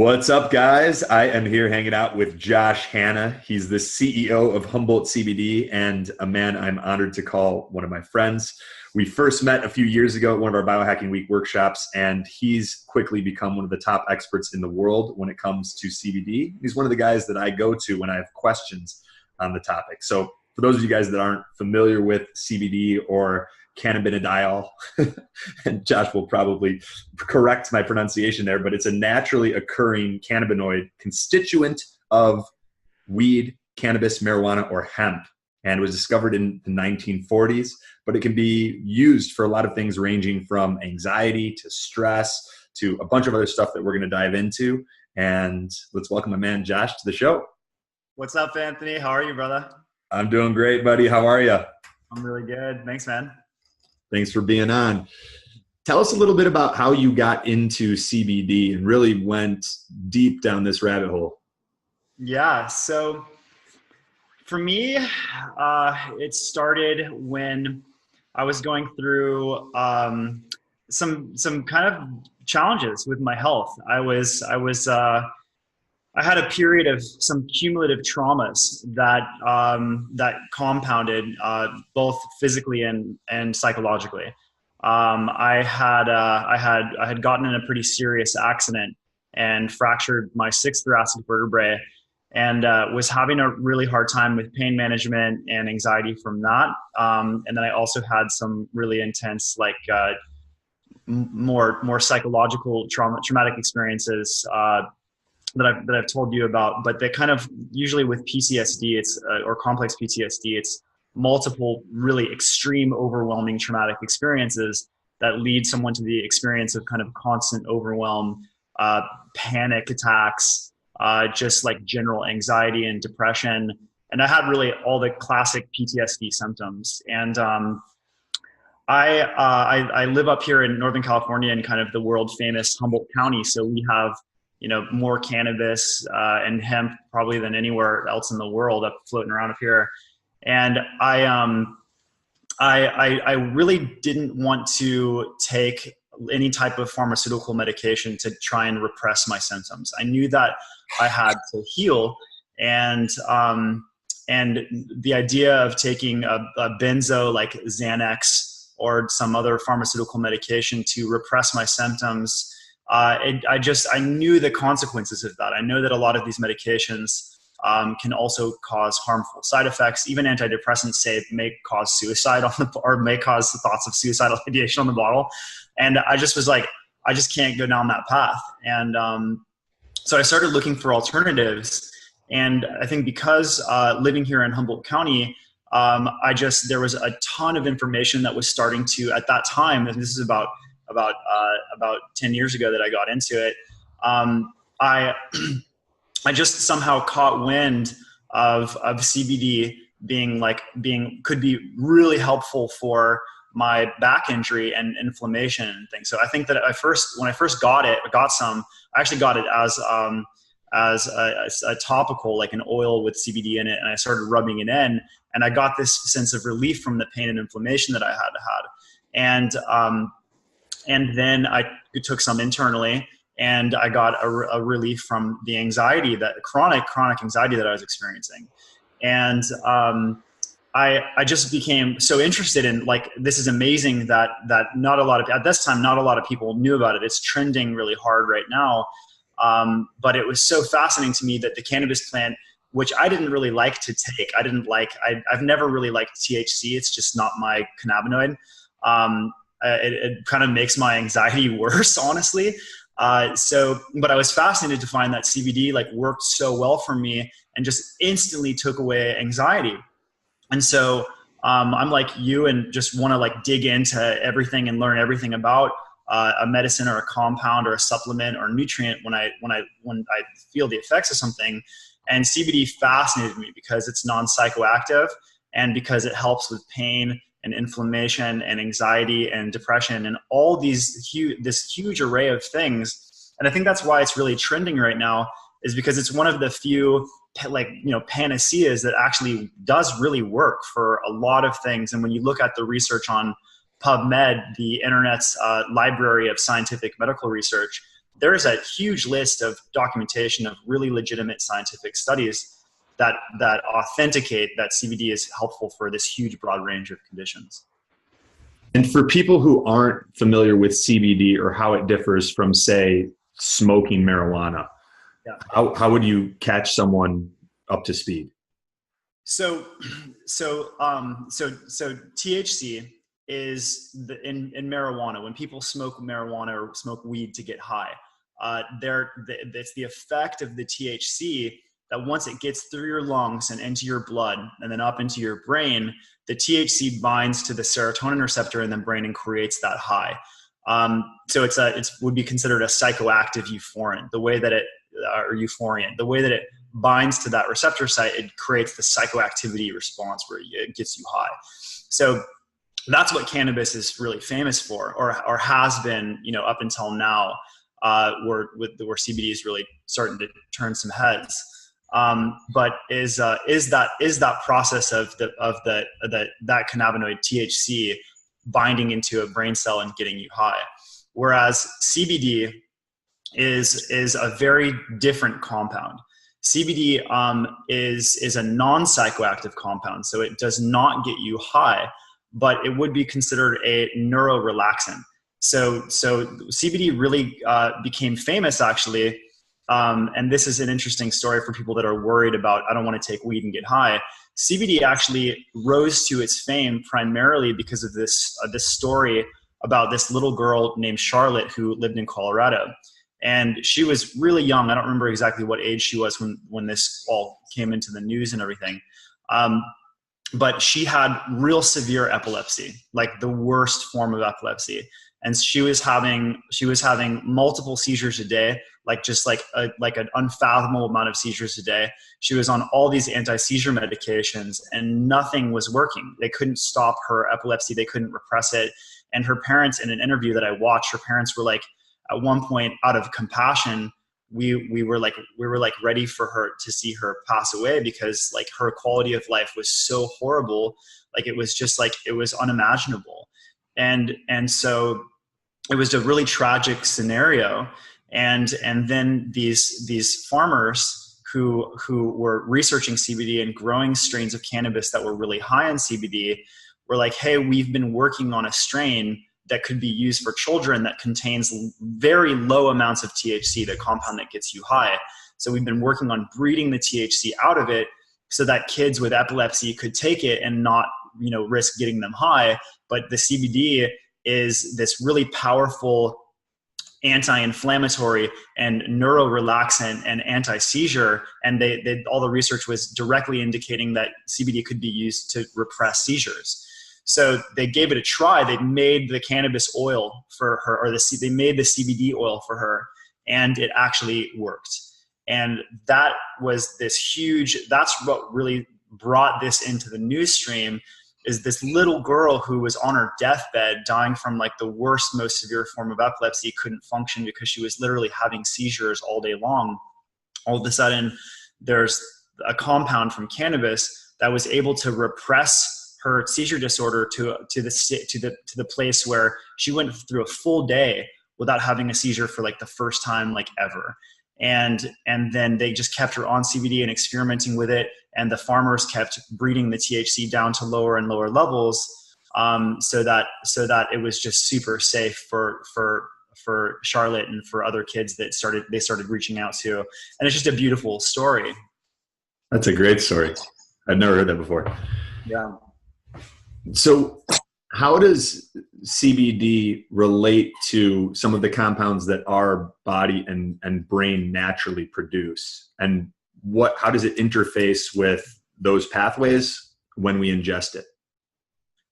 What's up, guys? I am here hanging out with Josh Hanna. He's the CEO of Humboldt CBD and a man I'm honored to call one of my friends. We first met a few years ago at one of our Biohacking Week workshops, and he's quickly become one of the top experts in the world when it comes to CBD. He's one of the guys that I go to when I have questions on the topic. So for those of you guys that aren't familiar with CBD or Cannabidiol, and Josh will probably correct my pronunciation there, but it's a naturally occurring cannabinoid constituent of weed, cannabis, marijuana, or hemp. And it was discovered in the 1940s, but it can be used for a lot of things ranging from anxiety to stress to a bunch of other stuff that we're going to dive into. And let's welcome my man Josh to the show. What's up, Anthony? How are you, brother? I'm doing great, buddy. How are you? I'm really good. Thanks, man. Thanks for being on. Tell us a little bit about how you got into CBD and really went deep down this rabbit hole. Yeah, so for me, it started when I was going through some kind of challenges with my health. I had a period of some cumulative traumas that that compounded both physically and psychologically. I had gotten in a pretty serious accident and fractured my 6th thoracic vertebrae, and was having a really hard time with pain management and anxiety from that. And then I also had some really intense, more psychological traumatic experiences that I've told you about, but they kind of usually with PTSD, or complex PTSD, it's multiple really extreme, overwhelming traumatic experiences that lead someone to the experience of kind of constant overwhelm, panic attacks, just like general anxiety and depression. And I had really all the classic PTSD symptoms. And I live up here in Northern California in kind of the world famous Humboldt County. So we have more cannabis and hemp probably than anywhere else in the world up floating around up here. And I really didn't want to take any type of pharmaceutical medication to try and repress my symptoms. I knew that I had to heal, and the idea of taking a benzo like Xanax or some other pharmaceutical medication to repress my symptoms, I knew the consequences of that. I know that a lot of these medications can also cause harmful side effects. Even antidepressants may cause suicide or may cause thoughts of suicidal ideation on the bottle. And I just was like, I just can't go down that path. And so I started looking for alternatives. And I think because living here in Humboldt County, there was a ton of information that was starting to, at that time, and this is about 10 years ago that I got into it. I just somehow caught wind of CBD could be really helpful for my back injury and inflammation and things. So I think that when I first got it, I actually got it as a topical, like an oil with CBD in it. And I started rubbing it in, and I got this sense of relief from the pain and inflammation that I had. And then I took some internally, and I got a relief from the anxiety, that chronic anxiety that I was experiencing. And I just became so interested in, like, this is amazing that at this time, not a lot of people knew about it. It's trending really hard right now. But it was so fascinating to me that the cannabis plant, which I didn't really like to take, I've never really liked THC. It's just not my cannabinoid. It kind of makes my anxiety worse, honestly. But I was fascinated to find that CBD worked so well for me and just instantly took away anxiety. And so I'm like you and just want to dig into everything and learn everything about a medicine or a compound or a supplement or a nutrient when I feel the effects of something. And CBD fascinated me because it's non-psychoactive and because it helps with pain and inflammation and anxiety and depression and all this huge array of things. And I think that's why it's really trending right now, is because it's one of the few panaceas that actually does really work for a lot of things. And when you look at the research on PubMed, the internet's library of scientific medical research, there is a huge list of documentation of really legitimate scientific studies that authenticate that CBD is helpful for this huge broad range of conditions. And for people who aren't familiar with CBD or how it differs from, say, smoking marijuana, yeah. how would you catch someone up to speed? So THC is in marijuana. When people smoke marijuana or smoke weed to get high, it's the effect of the THC that once it gets through your lungs and into your blood and then up into your brain, the THC binds to the serotonin receptor in the brain and creates that high. So it would be considered a psychoactive euphoriant. The way that it binds to that receptor site, it creates the psychoactivity response where it gets you high. So that's what cannabis is really famous for, or has been, up until now, where CBD is really starting to turn some heads. But is that process of that cannabinoid THC binding into a brain cell and getting you high, whereas CBD is a very different compound. CBD is a non-psychoactive compound, so it does not get you high, but it would be considered a neurorelaxant. So CBD really became famous, actually, and this is an interesting story for people that are worried about, I don't want to take weed and get high. CBD actually rose to its fame primarily because of this story about this little girl named Charlotte who lived in Colorado. And she was really young. I don't remember exactly what age she was when this all came into the news and everything. But she had real severe epilepsy, like the worst form of epilepsy. And she was having multiple seizures a day, like an unfathomable amount of seizures a day. She was on all these anti-seizure medications and nothing was working. They couldn't stop her epilepsy. They couldn't repress it. And her parents, in an interview that I watched, her parents were like, at one point, out of compassion, we were ready for her to see her pass away, because like her quality of life was so horrible. Like it was unimaginable. And so it was a really tragic scenario. And then these farmers who were researching CBD and growing strains of cannabis that were really high in CBD were like, hey, we've been working on a strain that could be used for children that contains very low amounts of THC, the compound that gets you high. So we've been working on breeding the THC out of it so that kids with epilepsy could take it and not, risk getting them high. But the CBD is this really powerful anti-inflammatory and neurorelaxant and anti-seizure. And all the research was directly indicating that CBD could be used to repress seizures. So they gave it a try. They made the cannabis oil for her, they made the CBD oil for her, and it actually worked. And that was that's what really brought this into the news stream, is this little girl who was on her deathbed, dying from like the worst, most severe form of epilepsy, couldn't function because she was literally having seizures all day long. All of a sudden, there's a compound from cannabis that was able to repress her seizure disorder to the place where she went through a full day without having a seizure for like the first time like ever. And then they just kept her on CBD and experimenting with it. And the farmers kept breeding the THC down to lower and lower levels, so that it was just super safe for Charlotte and for other kids that they started reaching out to. And it's just a beautiful story. That's a great story. I've never heard that before. Yeah. So how does CBD relate to some of the compounds that our body and brain naturally produce? And how does it interface with those pathways when we ingest it?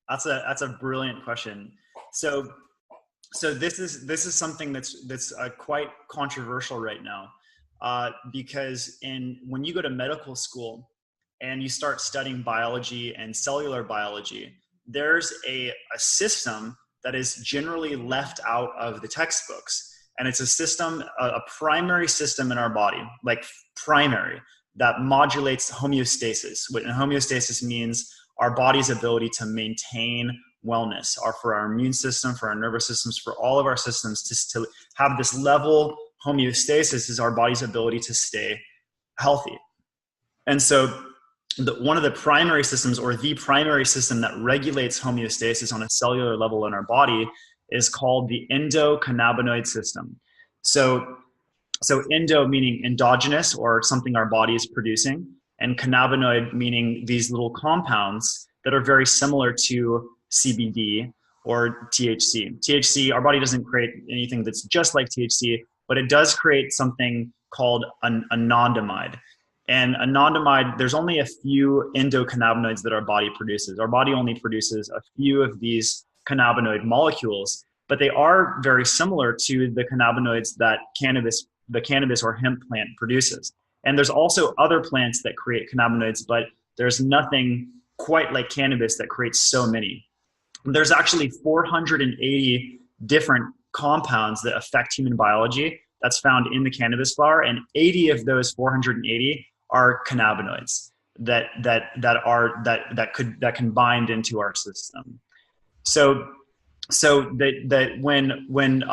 That's a brilliant question. So this is something that's quite controversial right now, because when you go to medical school and you start studying biology and cellular biology, there's a system that is generally left out of the textbooks. And it's a primary system in our body, like primary, that modulates homeostasis. And homeostasis means our body's ability to maintain wellness, for our immune system, for our nervous systems, for all of our systems, to have this level, homeostasis is our body's ability to stay healthy. And so one of the primary systems, or the primary system that regulates homeostasis on a cellular level in our body, is called the endocannabinoid system. So endo meaning endogenous, or something our body is producing, and cannabinoid meaning these little compounds that are very similar to CBD or THC. THC, our body doesn't create anything that's just like THC, but it does create something called anandamide. And anandamide, there's only a few endocannabinoids that our body produces. Our body only produces a few of these cannabinoid molecules, but they are very similar to the cannabinoids that the cannabis or hemp plant produces. And there's also other plants that create cannabinoids, but there's nothing quite like cannabis that creates so many. There's actually 480 different compounds that affect human biology that's found in the cannabis flower, and 80 of those 480 are cannabinoids that can bind into our system. So when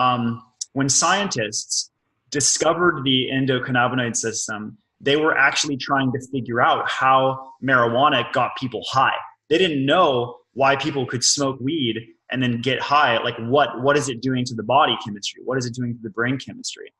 scientists discovered the endocannabinoid system, they were actually trying to figure out how marijuana got people high. They didn't know why people could smoke weed and then get high. Like what is it doing to the body chemistry? What is it doing to the brain chemistry?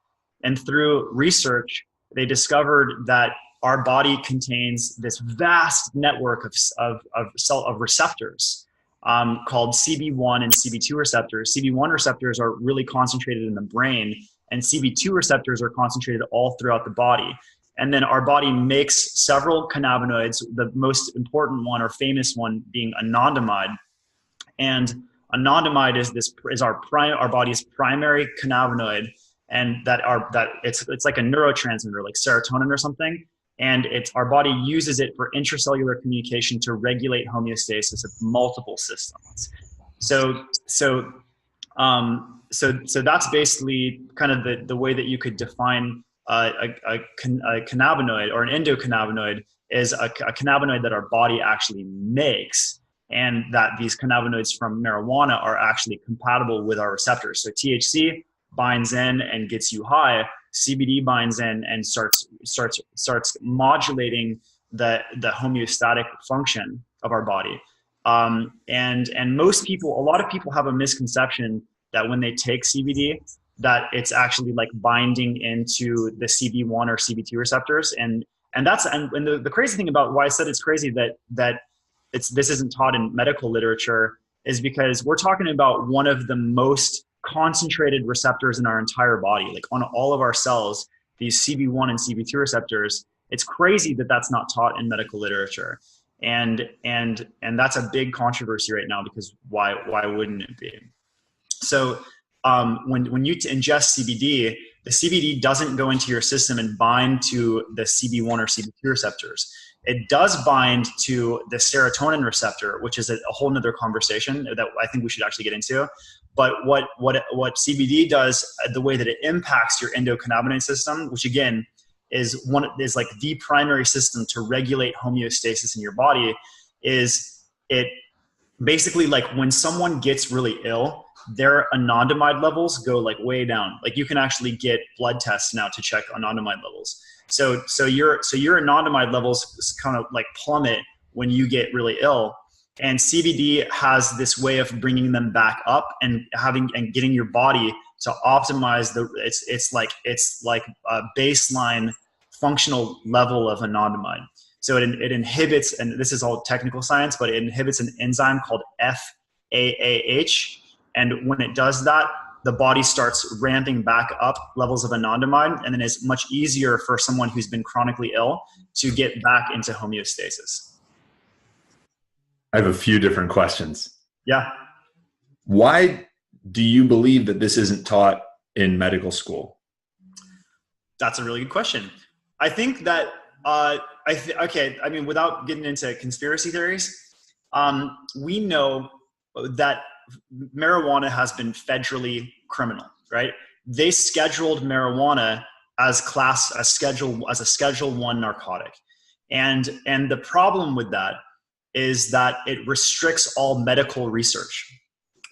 And through research, they discovered that our body contains this vast network of receptors called CB1 and CB2 receptors. CB1 receptors are really concentrated in the brain, and CB2 receptors are concentrated all throughout the body. And then our body makes several cannabinoids, the most important one or famous one being anandamide. And anandamide is our body's primary cannabinoid, and it's like a neurotransmitter, like serotonin or something. And our body uses it for intracellular communication to regulate homeostasis of multiple systems. So that's basically kind of the way that you could define a cannabinoid, or an endocannabinoid, is a cannabinoid that our body actually makes, and that these cannabinoids from marijuana are actually compatible with our receptors. So THC binds in and gets you high. CBD binds in and starts modulating the homeostatic function of our body. And a lot of people have a misconception that when they take CBD, that it's actually like binding into the CB1 or CB2 receptors. And the crazy thing about why I said it's crazy that this isn't taught in medical literature is because we're talking about one of the most concentrated receptors in our entire body, like on all of our cells, these CB1 and CB2 receptors. It's crazy that that's not taught in medical literature. And that's a big controversy right now, because why wouldn't it be? So when you ingest CBD, the CBD doesn't go into your system and bind to the CB1 or CB2 receptors. It does bind to the serotonin receptor, which is a whole nother conversation that I think we should actually get into. But what CBD does, the way that it impacts your endocannabinoid system, which again is like the primary system to regulate homeostasis in your body, is it basically, like when someone gets really ill, their anandamide levels go like way down. Like you can actually get blood tests now to check anandamide levels. So your anandamide levels kind of like plummet when you get really ill. And CBD has this way of bringing them back up and getting your body to optimize it's like a baseline functional level of anandamide. So it inhibits, and this is all technical science, but it inhibits an enzyme called FAAH. And when it does that, the body starts ramping back up levels of anandamide, and then it's much easier for someone who's been chronically ill to get back into homeostasis. I have a few different questions. Yeah. Why do you believe that this isn't taught in medical school? That's a really good question. I think that, without getting into conspiracy theories, we know that marijuana has been federally criminal, right? They scheduled marijuana as a Schedule 1 narcotic. And the problem with that is that it restricts all medical research.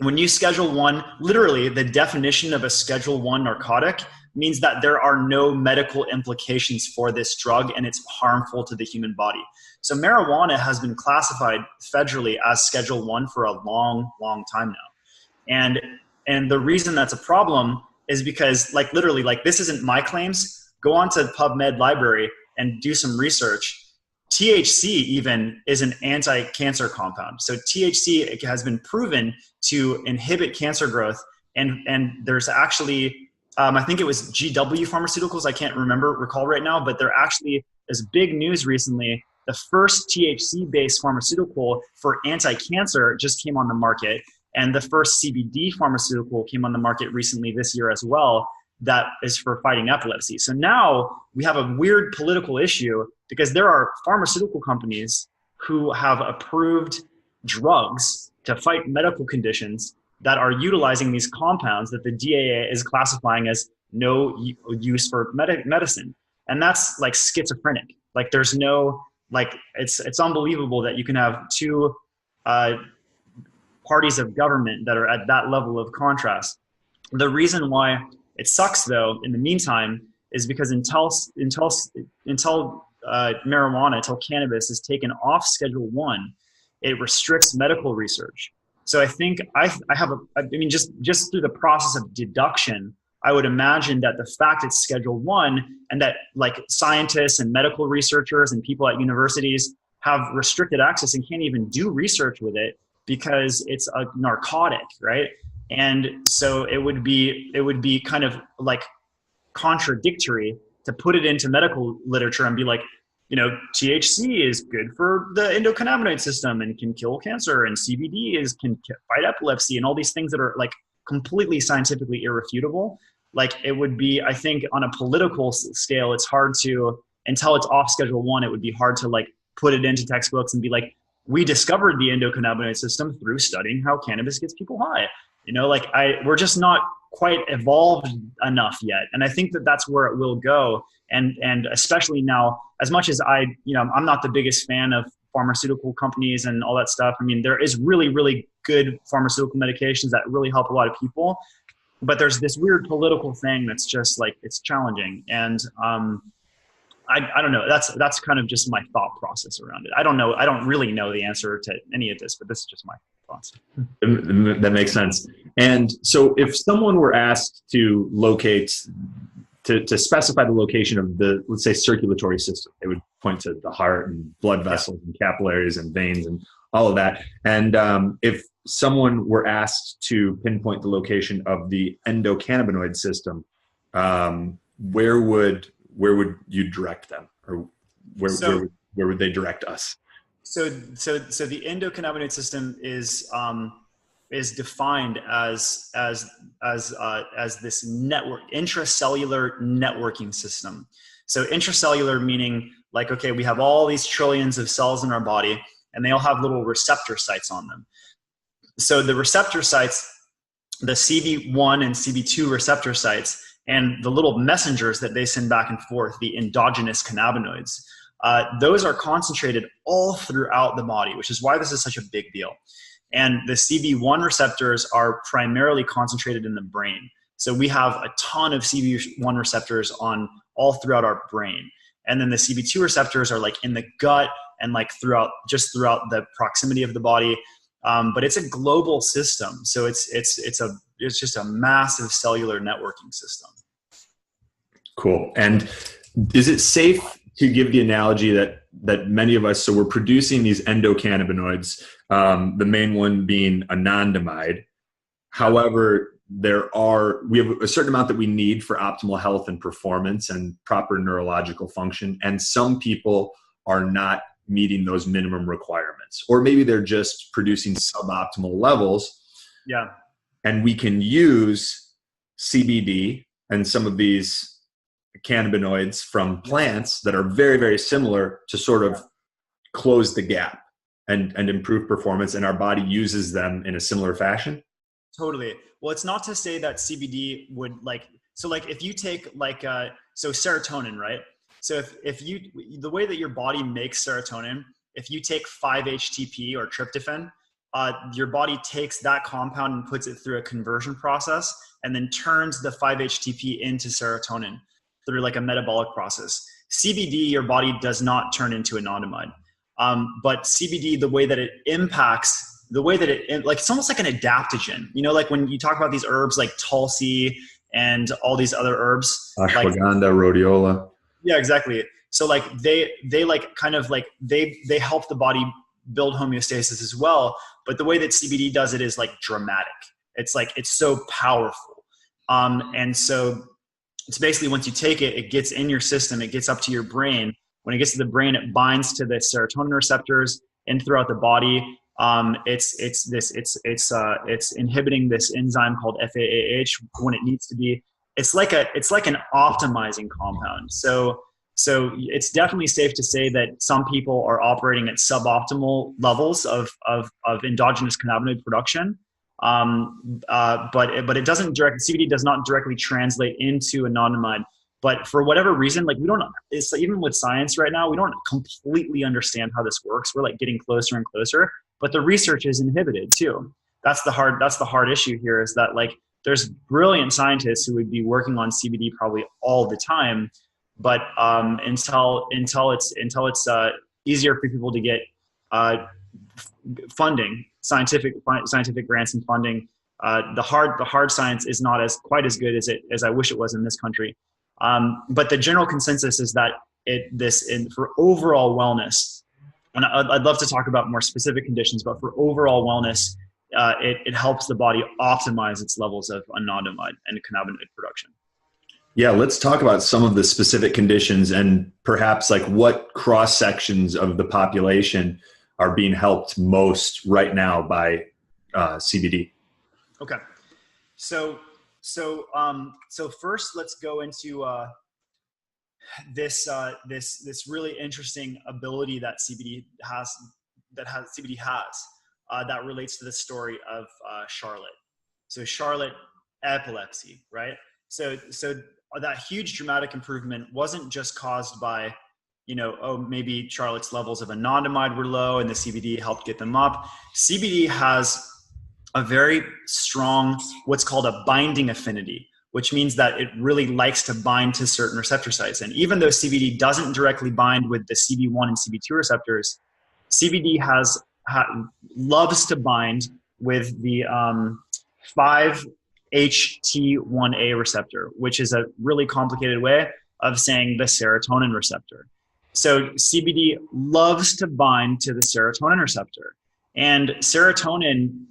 When you Schedule 1, literally the definition of a Schedule 1 narcotic means that there are no medical implications for this drug and it's harmful to the human body. So marijuana has been classified federally as Schedule 1 for a long, long time now. And the reason that's a problem is because, like, literally, like, this isn't my claims. Go on to PubMed library and do some research. THC even is an anti-cancer compound. So THC has been proven to inhibit cancer growth. And there's actually, I think it was GW Pharmaceuticals, I can't recall right now, but there actually is big news recently. The first THC-based pharmaceutical for anti-cancer just came on the market. And the first CBD pharmaceutical came on the market recently this year as well, that is for fighting epilepsy. So now we have a weird political issue because there are pharmaceutical companies who have approved drugs to fight medical conditions that are utilizing these compounds that the DAA is classifying as no use for medicine. And that's like schizophrenic. Like there's no, like, it's unbelievable that you can have two parties of government that are at that level of contrast. The reason why it sucks, though, in the meantime, is because until marijuana, until cannabis is taken off Schedule 1, it restricts medical research. So I think just through the process of deduction, I would imagine that the fact it's Schedule 1 and that, like, scientists and medical researchers and people at universities have restricted access and can't even do research with it because it's a narcotic, right? And so it would be kind of like contradictory to put it into medical literature and be like, you know, THC is good for the endocannabinoid system and can kill cancer, and CBD can fight epilepsy, and all these things that are like completely scientifically irrefutable. Like, it would be, I think, on a political scale, it's hard to, until it's off Schedule 1, it would be hard to like put it into textbooks and be like, we discovered the endocannabinoid system through studying how cannabis gets people high. You know, like we're just not quite evolved enough yet. And I think that that's where it will go. And especially now, as much as I'm not the biggest fan of pharmaceutical companies and all that stuff. I mean, there is really, really good pharmaceutical medications that really help a lot of people, but there's this weird political thing that's just like, it's challenging. And, I don't know. That's kind of just my thought process around it. I don't know. I don't really know the answer to any of this, but this is just my thoughts. That makes sense. And so if someone were asked to to specify the location of the, let's say, circulatory system, they would point to the heart and blood vessels and capillaries and veins and all of that. And if someone were asked to pinpoint the location of the endocannabinoid system, where would you direct them, or where would they direct us? So the endocannabinoid system is defined as this network, intracellular networking system. So intracellular meaning, like, okay, we have all these trillions of cells in our body, and they all have little receptor sites on them. So the receptor sites, the CB1 and CB2 receptor sites, and the little messengers that they send back and forth, the endogenous cannabinoids, those are concentrated all throughout the body, which is why this is such a big deal. And the CB1 receptors are primarily concentrated in the brain. So we have a ton of CB1 receptors on all throughout our brain. And then the CB2 receptors are like in the gut and like throughout the proximity of the body. But it's a global system. So it's just a massive cellular networking system. Cool. And is it safe to give the analogy that many of us, so we're producing these endocannabinoids, the main one being anandamide. However, we have a certain amount that we need for optimal health and performance and proper neurological function. And some people are not meeting those minimum requirements, or maybe they're just producing suboptimal levels. Yeah. And we can use CBD and some of these cannabinoids from plants that are very, very similar to sort of close the gap and improve performance, and our body uses them in a similar fashion. Totally. Well, it's not to say that CBD would if you take so serotonin, right? So if the way that your body makes serotonin, if you take 5-HTP or tryptophan, your body takes that compound and puts it through a conversion process and then turns the 5-HTP into serotonin through like a metabolic process. CBD, your body does not turn into anandamide. But CBD, the way that it impacts, like it's almost like an adaptogen. You know, like when you talk about these herbs like Tulsi and all these other herbs. Ashwagandha, rhodiola. Yeah, exactly. So like they like kind of like they help the body build homeostasis as well. But the way that CBD does it is like dramatic. It's like, it's so powerful. And so it's basically, once you take it, it gets in your system, it gets up to your brain. When it gets to the brain, it binds to the serotonin receptors and throughout the body. It's inhibiting this enzyme called FAAH when it needs to be. It's like an optimizing compound. So it's definitely safe to say that some people are operating at suboptimal levels of endogenous cannabinoid production. But it doesn't CBD does not directly translate into anandamide. But for whatever reason, like it's even with science right now, we don't completely understand how this works. We're like getting closer and closer, but the research is inhibited too. That's the hard issue here, is that like there's brilliant scientists who would be working on CBD probably all the time. But until it's easier for people to get funding, scientific grants and funding, the hard science is not quite as good as I wish it was in this country. But the general consensus is that for overall wellness, and I'd love to talk about more specific conditions, but for overall wellness, it helps the body optimize its levels of anandamide and cannabinoid production. Yeah, let's talk about some of the specific conditions and perhaps like what cross sections of the population are being helped most right now by CBD. Okay, so first let's go into this really interesting ability that CBD has that relates to the story of Charlotte. So Charlotte, epilepsy, right? So that huge dramatic improvement wasn't just caused by, maybe Charlotte's levels of anandamide were low and the CBD helped get them up. CBD has a very strong, what's called a binding affinity, which means that it really likes to bind to certain receptor sites. And even though CBD doesn't directly bind with the CB1 and CB2 receptors, CBD loves to bind with the 5-HT1A receptor, which is a really complicated way of saying the serotonin receptor. So CBD loves to bind to the serotonin receptor. And serotonin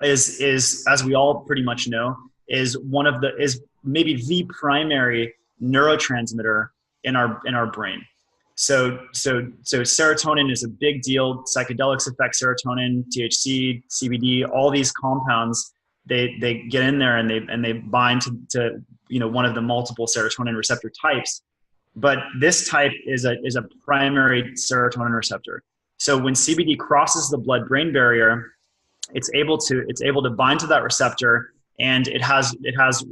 is, as we all pretty much know, is maybe the primary neurotransmitter in our brain. So serotonin is a big deal. Psychedelics affect serotonin, THC, CBD, all these compounds. They get in there and they bind to one of the multiple serotonin receptor types. But this type is a primary serotonin receptor. So when CBD crosses the blood-brain barrier, it's able to bind to that receptor, and it has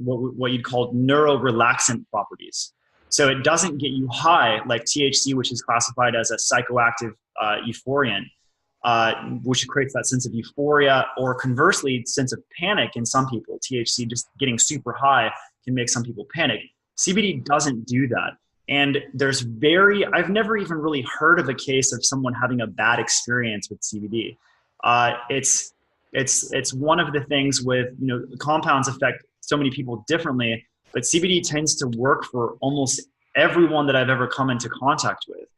what you'd call neurorelaxant properties. So it doesn't get you high like THC, which is classified as a psychoactive euphoriant, which creates that sense of euphoria, or conversely, sense of panic in some people. THC just getting super high can make some people panic. CBD doesn't do that. And I've never even really heard of a case of someone having a bad experience with CBD. It's one of the things with, compounds affect so many people differently, but CBD tends to work for almost everyone that I've ever come into contact with,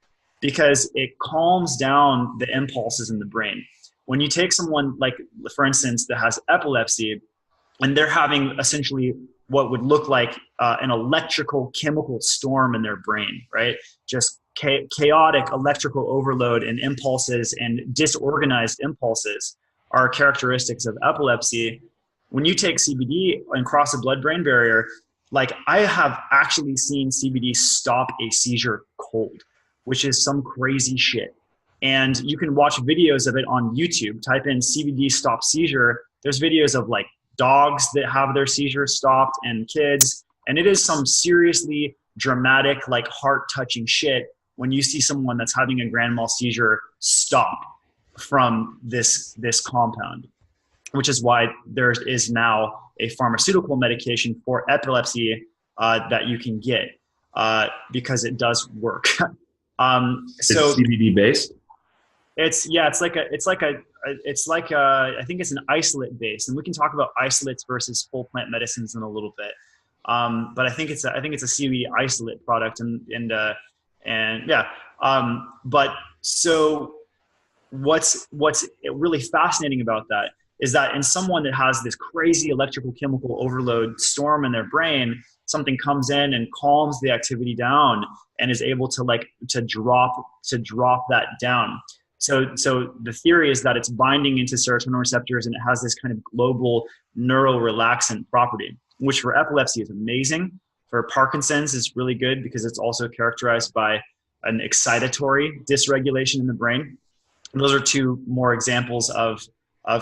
because it calms down the impulses in the brain. When you take someone like, for instance, that has epilepsy, and they're having essentially what would look like an electrical chemical storm in their brain, right? Just chaotic electrical overload and impulses and disorganized impulses are characteristics of epilepsy. When you take CBD and cross the blood-brain barrier, like I have actually seen CBD stop a seizure cold, which is some crazy shit. And you can watch videos of it on YouTube. Type in CBD stop seizure. There's videos of like dogs that have their seizures stopped and kids. And it is some seriously dramatic, like heart-touching shit when you see someone that's having a grand mal seizure stop from this compound, which is why there is now a pharmaceutical medication for epilepsy that you can get because it does work. It's CBD based. It's like I think it's an isolate based, and we can talk about isolates versus full plant medicines in a little bit. But I think it's a CBD isolate product, and yeah. But so what's really fascinating about that is that in someone that has this crazy electrical chemical overload storm in their brain, something comes in and calms the activity down and is able to drop that down. So the theory is that it's binding into serotonin receptors, and it has this kind of global neurorelaxant property, which for epilepsy is amazing. For Parkinson's is really good because it's also characterized by an excitatory dysregulation in the brain. And those are two more examples of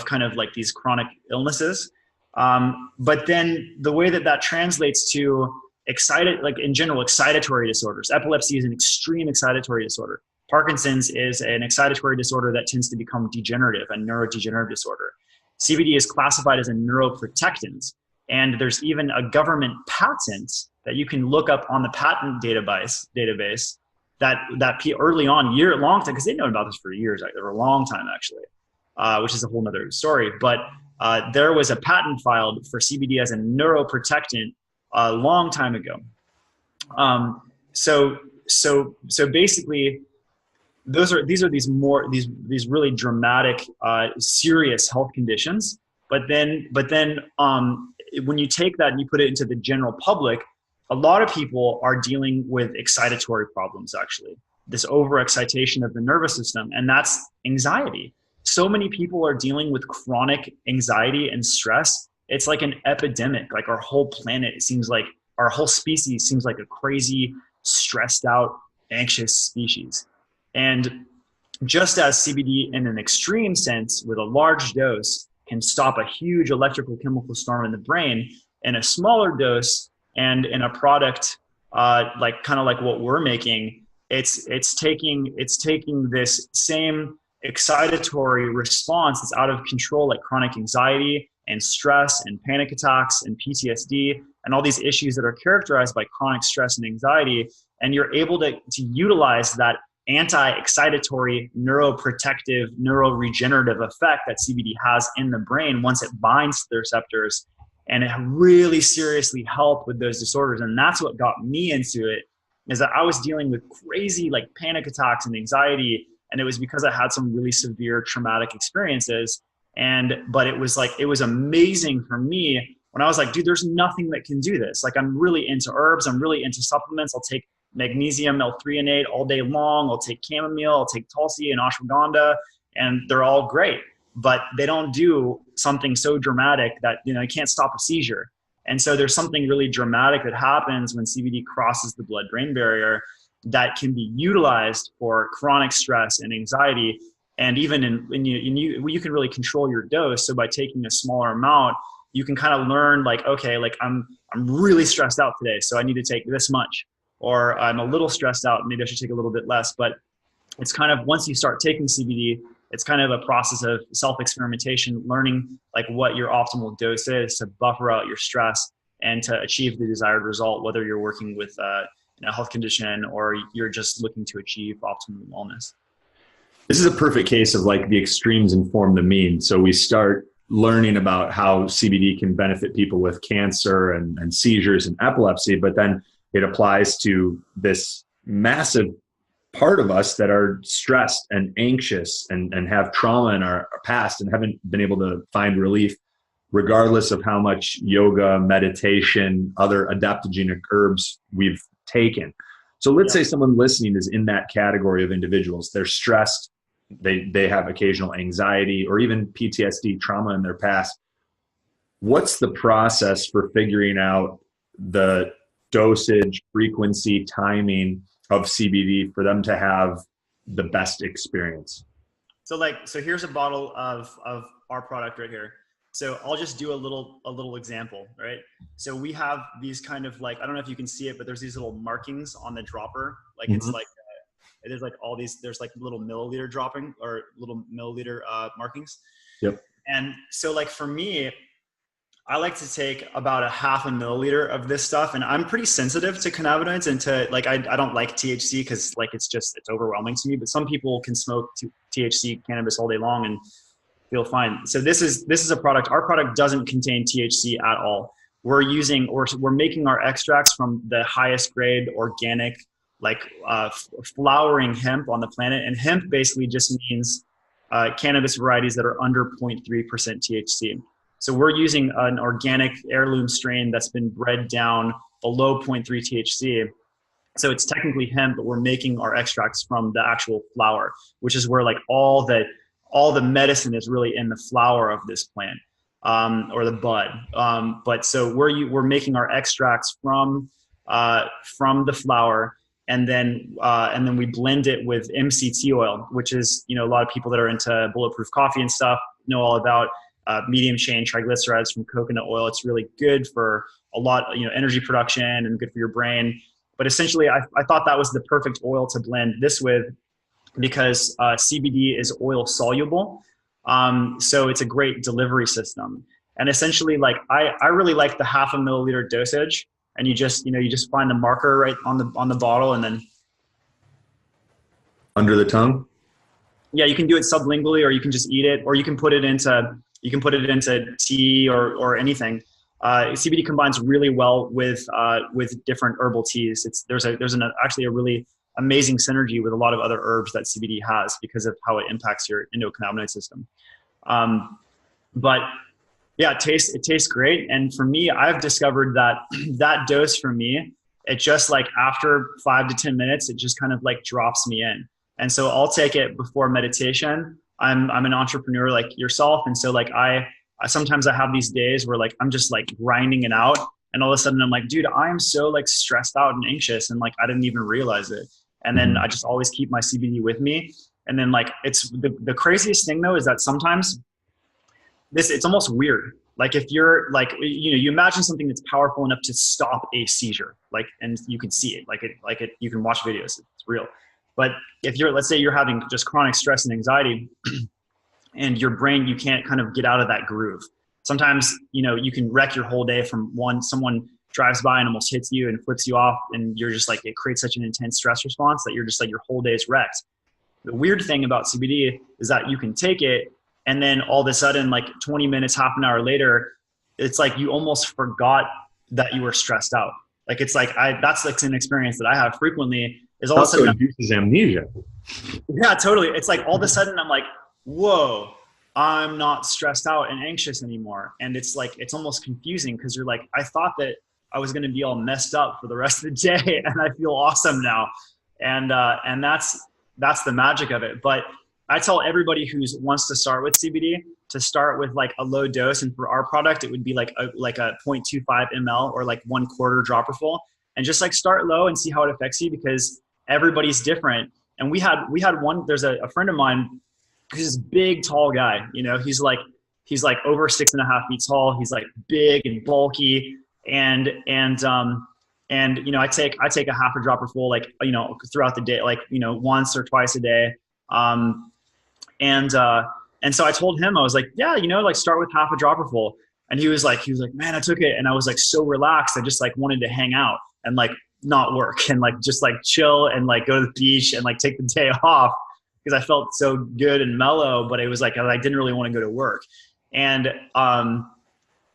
kind of like these chronic illnesses. But then the way that translates to in general, excitatory disorders. Epilepsy is an extreme excitatory disorder. Parkinson's is an excitatory disorder that tends to become degenerative, a neurodegenerative disorder. CBD is classified as a neuroprotectant, and there's even a government patent that you can look up on the patent database that early on, long time, because they've known about this for years, for a long time actually, which is a whole nother story. But there was a patent filed for CBD as a neuroprotectant a long time ago. So basically, these are these really dramatic, serious health conditions. But then when you take that and you put it into the general public, a lot of people are dealing with excitatory problems, actually, this overexcitation of the nervous system, and that's anxiety. So many people are dealing with chronic anxiety and stress. It's like an epidemic. Like our whole planet, it seems like our whole species seems like a crazy, stressed out, anxious species. And just as CBD in an extreme sense with a large dose can stop a huge electrical chemical storm in the brain, in a smaller dose and in a product kind of like what we're making, it's taking this same excitatory response that's out of control, like chronic anxiety and stress and panic attacks and PTSD and all these issues that are characterized by chronic stress and anxiety, and you're able to utilize that anti-excitatory, neuroprotective, neuroregenerative effect that CBD has in the brain once it binds to the receptors, and it really seriously helped with those disorders. And that's what got me into it, is that I was dealing with crazy like panic attacks and anxiety, and it was because I had some really severe traumatic experiences. But it was amazing for me when I was like, dude, there's nothing that can do this. Like, I'm really into herbs. I'm really into supplements. I'll take magnesium L-threonate all day long. I'll take chamomile. I'll take tulsi and ashwagandha, and they're all great, but they don't do something so dramatic that, you can't stop a seizure. And so there's something really dramatic that happens when CBD crosses the blood-brain barrier that can be utilized for chronic stress and anxiety. And even you can really control your dose. So by taking a smaller amount, you can kind of learn like, okay, like I'm really stressed out today, so I need to take this much, or I'm a little stressed out, maybe I should take a little bit less. But it's kind of, once you start taking CBD, it's kind of a process of self-experimentation, learning like what your optimal dose is to buffer out your stress and to achieve the desired result, whether you're working with a health condition or you're just looking to achieve optimal wellness. This is a perfect case of like the extremes inform the mean. So we start learning about how CBD can benefit people with cancer and seizures and epilepsy, but then it applies to this massive part of us that are stressed and anxious and have trauma in our past and haven't been able to find relief, regardless of how much yoga, meditation, other adaptogenic herbs we've taken. So let's say someone listening is in that category of individuals. They're stressed. They have occasional anxiety or even PTSD, trauma in their past. What's the process for figuring out the dosage, frequency, timing of CBD for them to have the best experience? So here's a bottle of our product right here. So I'll just do a little example, right? So we have these kind of like, I don't know if you can see it, but there's these little markings on the dropper. Like it's like there's like all these, there's like little milliliter dropping or little milliliter markings. Yep. And so like for me, I like to take about a half a milliliter of this stuff, and I'm pretty sensitive to cannabinoids and to like, I don't like THC because like it's overwhelming to me, but some people can smoke THC cannabis all day long and feel fine. So this is a product, our product doesn't contain THC at all. We're making our extracts from the highest grade organic, like flowering hemp on the planet. And hemp basically just means cannabis varieties that are under 0.3% THC. So we're using an organic heirloom strain that's been bred down below 0.3 THC. So it's technically hemp, but we're making our extracts from the actual flower, which is where like all the medicine is really in the flower of this plant, or the bud. But so we're making our extracts from the flower, and then we blend it with MCT oil, which is, a lot of people that are into bulletproof coffee and stuff know all about. Medium chain triglycerides from coconut oil. It's really good for a lot, energy production and good for your brain. But essentially, I thought that was the perfect oil to blend this with because CBD is oil soluble. So it's a great delivery system. And essentially, like I really like the half a milliliter dosage, and you just find the marker right on the bottle, and then under the tongue. Yeah, you can do it sublingually, or you can just eat it, or you can put it into tea or anything. CBD combines really well with different herbal teas. There's actually a really amazing synergy with a lot of other herbs that CBD has because of how it impacts your endocannabinoid system. But yeah, it tastes great. And for me, I've discovered that dose for me, it just like after 5 to 10 minutes, it just kind of like drops me in. And so I'll take it before meditation. I'm an entrepreneur like yourself. And so like I sometimes I have these days where like I'm just like grinding it out, and all of a sudden I'm like, dude, I'm so like stressed out and anxious, and like I didn't even realize it. And then I just always keep my CBD with me. And then like it's the craziest thing though is that sometimes it's almost weird. Like if you're like, you imagine something that's powerful enough to stop a seizure, like, and you can see it, you can watch videos, it's real. But if let's say you're having just chronic stress and anxiety and your brain, you can't kind of get out of that groove. Sometimes, you can wreck your whole day from someone drives by and almost hits you and flips you off. And you're just like, it creates such an intense stress response that you're just like, your whole day is wrecked. The weird thing about CBD is that you can take it, and then all of a sudden, like 20 minutes, half an hour later, it's like you almost forgot that you were stressed out. Like it's like that's like an experience that I have frequently. Is all also of a sudden induces amnesia. Yeah, totally. It's like all of a sudden I'm like, whoa, I'm not stressed out and anxious anymore. And it's like, it's almost confusing because you're like, I thought that I was going to be all messed up for the rest of the day, and I feel awesome now. And that's the magic of it. But I tell everybody who wants to start with CBD to start with like a low dose. And for our product, it would be like a 0.25 ml or like 1/4 dropper full, and just like start low and see how it affects you, because everybody's different. And we had one, there's a friend of mine who's this big, tall guy, he's like over 6.5 feet tall. He's like big and bulky. And I take a half a dropper full, like, throughout the day, like, once or twice a day. And so I told him, I was like, yeah, like start with half a dropper full. And he was like, man, I took it, and I was like so relaxed. I just like wanted to hang out and like not work and like just like chill and like go to the beach and like take the day off, because I felt so good and mellow. But it was like I didn't really want to go to work. And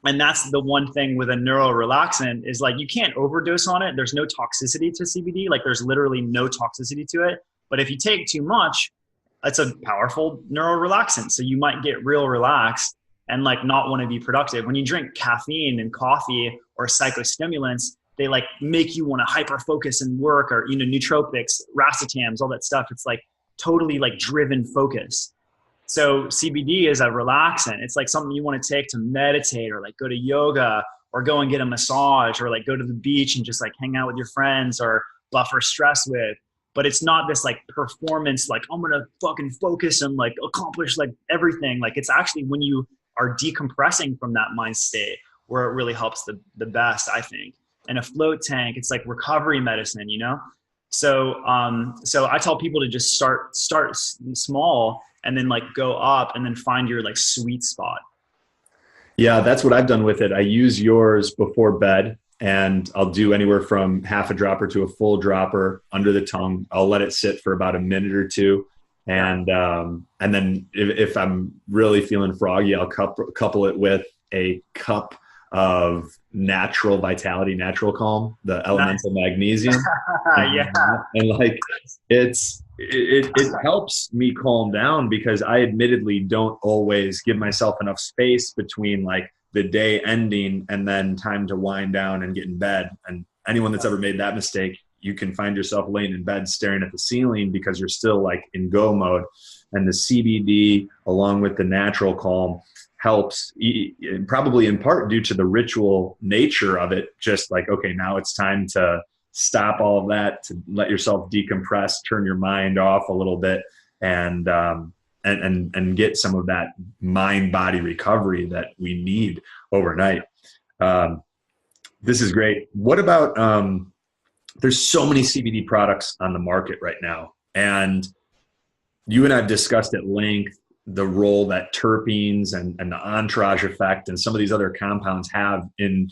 that's the one thing with a neurorelaxant is like you can't overdose on it. There's no toxicity to CBD. Like there's literally no toxicity to it. But if you take too much, it's a powerful neurorelaxant. So you might get real relaxed and like not want to be productive. When you drink caffeine and coffee or psychostimulants, they like make you want to hyper focus and work, or, nootropics, racetams, all that stuff. It's like totally like driven focus. So CBD is a relaxant. It's like something you want to take to meditate, or like go to yoga, or go and get a massage, or like go to the beach and just like hang out with your friends, or buffer stress with. But it's not this like performance, like I'm going to fucking focus and like accomplish like everything. Like it's actually when you are decompressing from that mind state where it really helps the best, I think. And a float tank, it's like recovery medicine, So I tell people to just start small and then like go up and then find your like sweet spot. Yeah, that's what I've done with it. I use yours before bed, and I'll do anywhere from half a dropper to a full dropper under the tongue. I'll let it sit for about a minute or two. Yeah. And then if I'm really feeling froggy, I'll couple it with a cup of natural vitality, natural calm, the Nice. elemental magnesium. Yeah. And like it helps me calm down because I admittedly don't always give myself enough space between like the day ending and then time to wind down and get in bed. And anyone that's ever made that mistake, you can find yourself laying in bed staring at the ceiling because you're still like in go mode. And the CBD along with the natural calm helps, probably in part due to the ritual nature of it. Just like, okay, now it's time to stop all of that, to let yourself decompress, turn your mind off a little bit, and get some of that mind body recovery that we need overnight. This is great. What about there's so many CBD products on the market right now, and you and I've discussed at length the role that terpenes and the entourage effect and some of these other compounds have in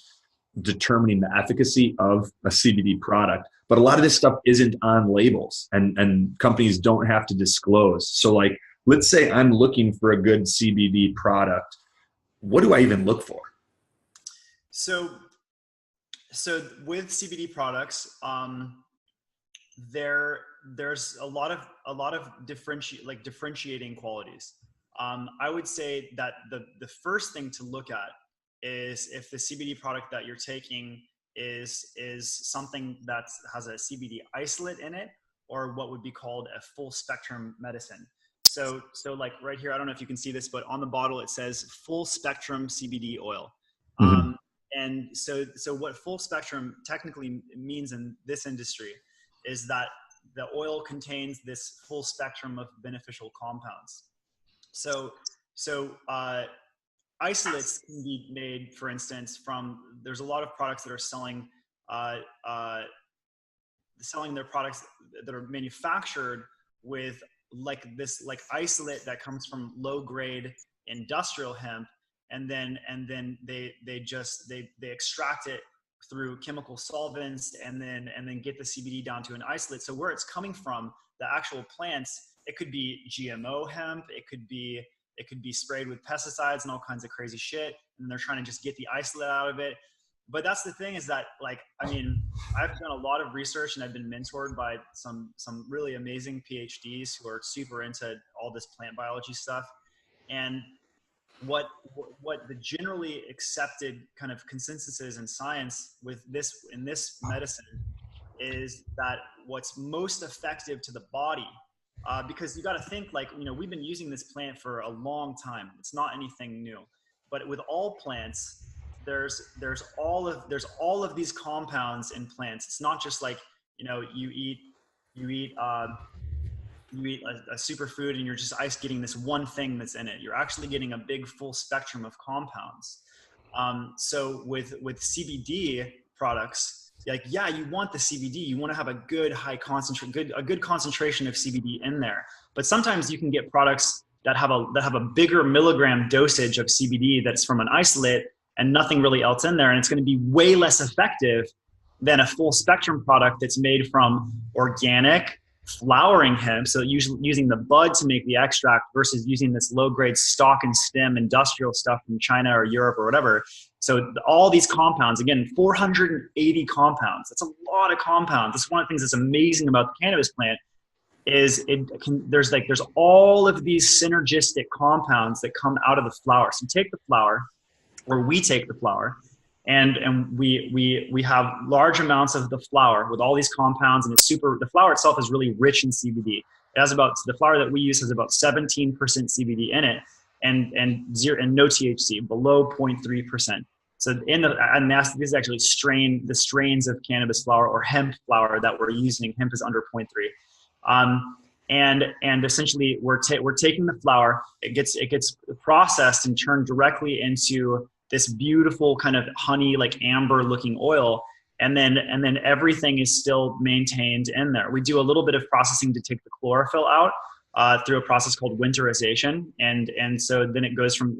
determining the efficacy of a CBD product. But a lot of this stuff isn't on labels, and companies don't have to disclose. So like, let's say I'm looking for a good CBD product. What do I even look for? So with CBD products, there's a lot of differentiating qualities. I would say that the first thing to look at is if the CBD product that you're taking is something that has a CBD isolate in it, or what would be called a full spectrum medicine. So like right here, I don't know if you can see this, but on the bottle it says full spectrum CBD oil. Mm-hmm. And so what full spectrum technically means in this industry is that the oil contains this full spectrum of beneficial compounds. So isolates can be made, for instance, from, there's a lot of products that are selling their products that are manufactured with like this like isolate that comes from low grade industrial hemp, and then they extract it through chemical solvents and then get the CBD down to an isolate. So where it's coming from, the actual plants, it could be GMO hemp, it could be sprayed with pesticides and all kinds of crazy shit, and they're trying to just get the isolate out of it. But that's the thing, is that like, I mean, I've done a lot of research and I've been mentored by some really amazing PhDs who are super into all this plant biology stuff. And what the generally accepted kind of consensus is in science with this, in this medicine, is that what's most effective to the body, because you got to think, like, you know, we've been using this plant for a long time. It's not anything new. But with all plants, there's all of these compounds in plants. It's not just like, you know, you eat a superfood and you're just getting this one thing that's in it. You're actually getting a big full spectrum of compounds. So with CBD products, like, yeah, you want the CBD, you want to have a good good concentration of CBD in there. But sometimes you can get products that have a bigger milligram dosage of CBD that's from an isolate and nothing really else in there, and it's going to be way less effective than a full spectrum product that's made from organic flowering hemp, so usually using the bud to make the extract versus using this low-grade stalk and stem industrial stuff from China or Europe or whatever. So all these compounds, again, 480 compounds. That's a lot of compounds. That's one of the things that's amazing about the cannabis plant, is there's all of these synergistic compounds that come out of the flower. So take the flower, or we take the flower, and we have large amounts of the flower with all these compounds, and the flower itself is really rich in CBD. It has the flower that we use has about 17% CBD in it, and no THC, below 0.3%. So this is actually the strains of cannabis flower or hemp flower that we're using. Hemp is under 0.3. And essentially we're taking the flower, it gets processed and turned directly into this beautiful kind of honey, like amber looking oil. and then everything is still maintained in there. We do a little bit of processing to take the chlorophyll out through a process called winterization, and so then it goes from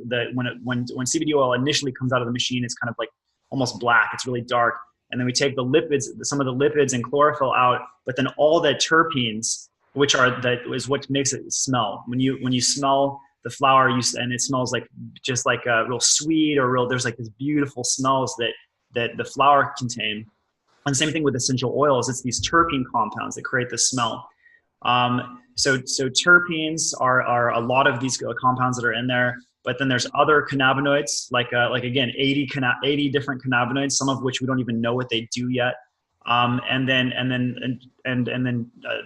when CBD oil initially comes out of the machine, it's kind of like almost black. It's really dark, and then we take the lipids, some of the lipids and chlorophyll out, but then all the terpenes, which is what makes it smell. When you smell the flower, and it smells like just like real sweet or real. There's like these beautiful smells that the flower contain. And same thing with essential oils. It's these terpene compounds that create the smell. So terpenes are a lot of these compounds that are in there. But then there's other cannabinoids, like again, 80 different cannabinoids, some of which we don't even know what they do yet. And then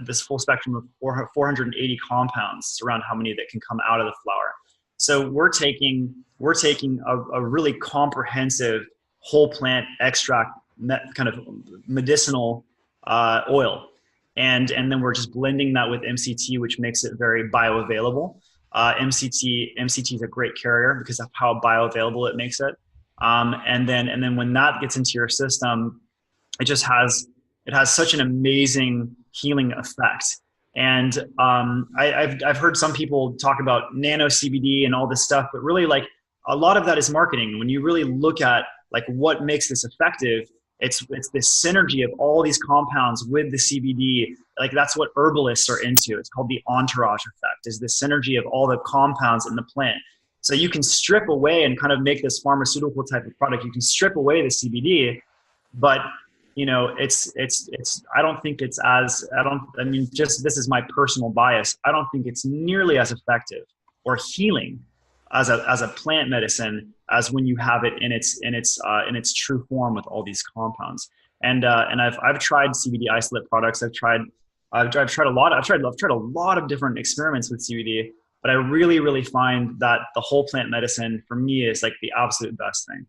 this full spectrum of 480 compounds is around how many that can come out of the flower. So we're taking a really comprehensive whole plant extract, kind of medicinal oil, and then we're just blending that with MCT, which makes it very bioavailable. MCT is a great carrier because of how bioavailable it makes it. And then when that gets into your system, it has such an amazing healing effect. And I've heard some people talk about nano CBD and all this stuff, but really like a lot of that is marketing. When you really look at like what makes this effective, it's this synergy of all these compounds with the CBD. Like that's what herbalists are into. It's called the entourage effect, is the synergy of all the compounds in the plant. So you can strip away and kind of make this pharmaceutical type of product. You can strip away the CBD, but you know, I don't think it's just this is my personal bias. I don't think it's nearly as effective or healing as a plant medicine as when you have it in its true form with all these compounds. And I've tried CBD isolate products. I've tried a lot of different experiments with CBD, but I really find that the whole plant medicine for me is like the absolute best thing.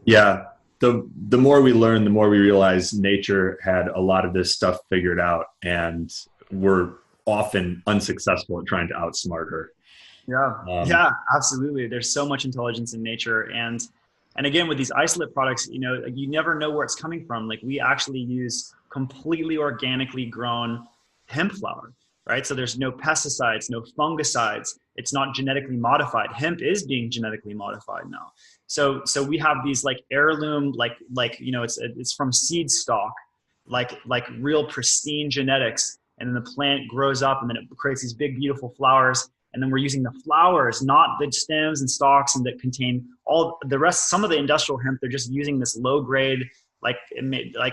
Yeah. The more we learn, the more we realize nature had a lot of this stuff figured out, and we're often unsuccessful at trying to outsmart her. Yeah, absolutely. There's so much intelligence in nature. And again, with these isolate products, you know, you never know where it's coming from. Like we actually use completely organically grown hemp flower, right? So there's no pesticides, no fungicides. It's not genetically modified. Hemp is being genetically modified now. So we have these like heirloom, like, you know, it's from seed stock, like real pristine genetics. And then the plant grows up and then it creates these big, beautiful flowers. And then we're using the flowers, not the stems and stalks, and that contain all the rest. Some of the industrial hemp, they're just using this low grade, like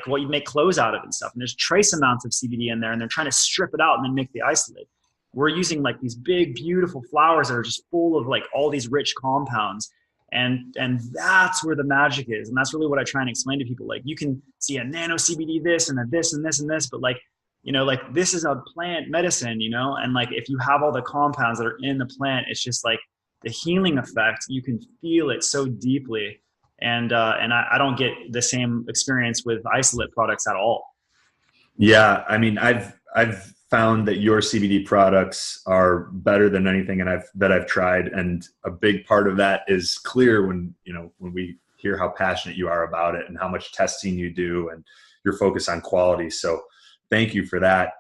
what you make clothes out of and stuff. And there's trace amounts of CBD in there, and they're trying to strip it out and then make the isolate. We're using like these big, beautiful flowers that are just full of like all these rich compounds. And that's where the magic is. And that's really what I try and explain to people. Like you can see a nano CBD this and a this and this and this, but like, you know, like this is a plant medicine, you know, and like if you have all the compounds that are in the plant, it's just like the healing effect. You can feel it so deeply, and I don't get the same experience with isolate products at all. Yeah, I mean, I've found that your CBD products are better than anything that I've tried, and a big part of that is clear when we hear how passionate you are about it and how much testing you do and your focus on quality. So thank you for that.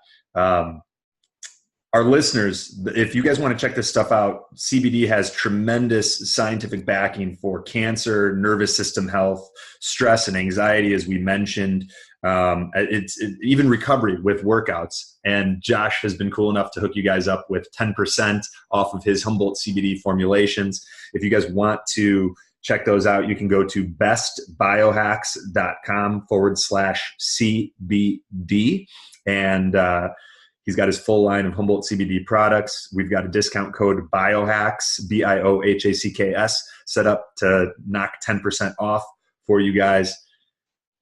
Our listeners, if you guys want to check this stuff out, CBD has tremendous scientific backing for cancer, nervous system health, stress and anxiety, as we mentioned. It's even recovery with workouts. And Josh has been cool enough to hook you guys up with 10% off of his Humboldt CBD formulations. If you guys want to check those out, you can go to bestbiohacks.com/CBD. And he's got his full line of Humboldt CBD products. We've got a discount code BIOHACKS, BIOHACKS, set up to knock 10% off for you guys.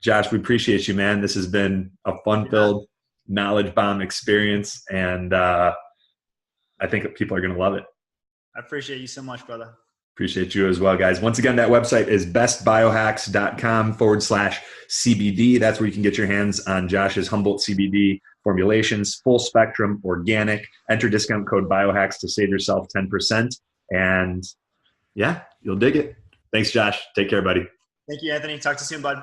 Josh, we appreciate you, man. This has been a fun-filled, knowledge bomb experience, and I think people are going to love it. I appreciate you so much, brother. Appreciate you as well, guys. Once again, that website is bestbiohacks.com/CBD. That's where you can get your hands on Josh's Humboldt CBD formulations, full spectrum, organic. Enter discount code BIOHACKS to save yourself 10%. And yeah, you'll dig it. Thanks, Josh. Take care, buddy. Thank you, Anthony. Talk to you soon, bud.